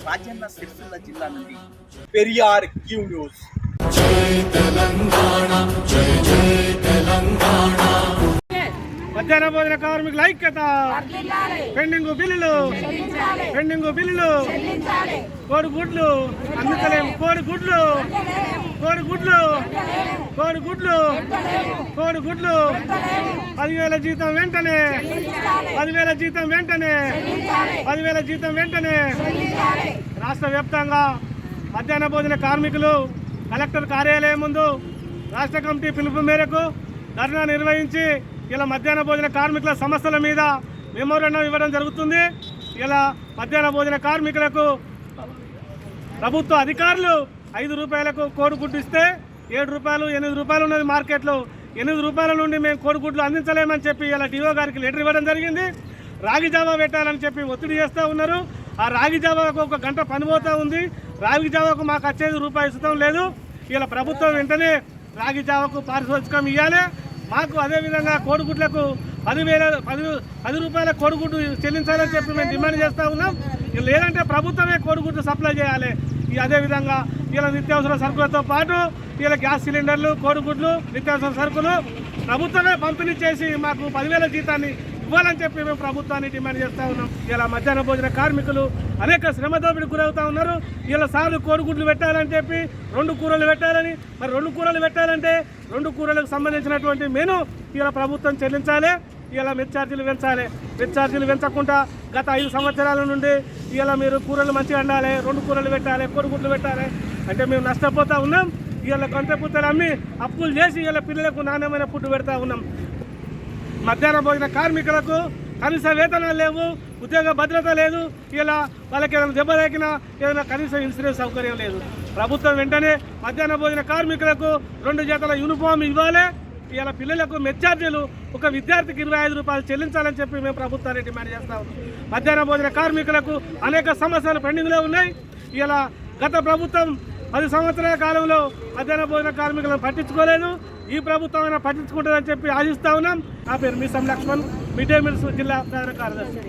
రాజన్న సిరిసిల్ల జిల్లా నుండి Periyar Q news. మధ్యాహ్న భోజన కార్మికుల ఐక్యత, పెండింగ్ బిల్లులు, కోడిగుడ్లు అందుతలేము, కోడిగుడ్లు 10,000 జీతం వెంటనే, 10,000 జీతం వెంటనే, 10,000 జీతం వెంటనే. రాష్ట్ర వ్యాప్తంగా మధ్యాహ్న భోజన కార్మికులు కలెక్టర్ కార్యాలయం ముందు రాష్ట్ర కమిటీ పిలుపు మేరకు ధర్నా నిర్వహించి ఇలా మధ్యాహ్న భోజన కార్మికుల సమస్యల మీద మెమోరాండం ఇవ్వడం జరుగుతుంది. ఇలా మధ్యాహ్న భోజన కార్మికులకు ప్రభుత్వ అధికారులు 5 రూపాయలకు కోడిగుడ్డు ఇస్తే 7 రూపాయలు 8 రూపాయలు ఉన్నది మార్కెట్లో. 8 రూపాయల నుండి మేము కోడిగుడ్లు అందించలేమని చెప్పి ఇలా డిఓ గారికి లెటర్ ఇవ్వడం జరిగింది. రాగి జావా పెట్టాలని చెప్పి ఒత్తిడి చేస్తూ ఉన్నారు. ఆ రాగి జావాకు 1 గంట పని పోతూ ఉంది. రాగి జావాకు మాకు వచ్చేది రూపాయి ఇష్టం లేదు. ఇలా ప్రభుత్వం వెంటనే రాగి జావాకు పారితోషికం ఇవ్వాలి. మాకు అదేవిధంగా కోడిగుడ్లకు 10 రూపాయల కోడిగుడ్డు చెల్లించాలని చెప్పి మేము డిమాండ్ చేస్తూ ఉన్నాం. లేదంటే ప్రభుత్వమే కోడిగుడ్డు సప్లై చేయాలి. అదేవిధంగా ఇలా నిత్యావసర సరుకులతో పాటు ఇలా గ్యాస్ సిలిండర్లు, కోడిగుడ్లు, నిత్యావసర సరుకులు ప్రభుత్వమే పంపిణీ చేసి మాకు 10,000 జీతాన్ని ఇవ్వాలని చెప్పి మేము ప్రభుత్వాన్ని డిమాండ్ చేస్తూ ఉన్నాం. ఇలా మధ్యాహ్న భోజన కార్మికులు అనేక శ్రమ దోపిడీకి గురవుతూ ఉన్నారు. ఇలా సార్లు కోడిగుడ్లు పెట్టాలని చెప్పి 2 కూరలు పెట్టాలని, మరి 2 కూరలు పెట్టాలంటే 2 కూరలకు సంబంధించినటువంటి మెను ఇలా ప్రభుత్వం చెల్లించాలి. ఇలా మెస్ ఛార్జీలు పెంచాలి. మెస్ ఛార్జీలు పెంచకుండా గత 5 సంవత్సరాల నుండి ఇలా మీరు కూరలు మంచిగా వండాలి, 2 కూరలు పెట్టాలి, కోడిగుడ్లు పెట్టాలి అంటే మేము నష్టపోతూ ఉన్నాం. ఇలా కొంత పుత్తలు అమ్మి అప్పులు చేసి ఇలా పిల్లలకు నాణ్యమైన ఫుడ్ పెడతా ఉన్నాం. మధ్యాహ్న భోజన కార్మికులకు కనీస వేతనాలు లేవు, ఉద్యోగ భద్రత లేదు. ఇలా వాళ్ళకి ఏదైనా దెబ్బ తాకినా ఏదైనా కనీస ఇన్సూరెన్స్ సౌకర్యం లేదు. ప్రభుత్వం వెంటనే మధ్యాహ్న భోజన కార్మికులకు 2 జతల యూనిఫామ్ ఇవ్వాలి. ఇలా పిల్లలకు మెస్ ఛార్జీలు ఒక విద్యార్థికి 25 రూపాయలు చెల్లించాలని చెప్పి మేము ప్రభుత్వాన్ని డిమాండ్ చేస్తా ఉన్నాం. మధ్యాహ్న భోజన కార్మికులకు అనేక సమస్యలు పెండింగ్లో ఉన్నాయి. ఇలా గత ప్రభుత్వం 10 సంవత్సరాల కాలంలో మధ్యాహ్న భోజన కార్మికులను పట్టించుకోలేదు. ఈ ప్రభుత్వం అయినా పట్టించుకుంటుందని చెప్పి ఆశిస్తా ఉన్నాం. నా పేరు మీసం లక్ష్మణ్, మిడ్ డే మీల్స్ జిల్లా ప్రధాన కార్యదర్శి.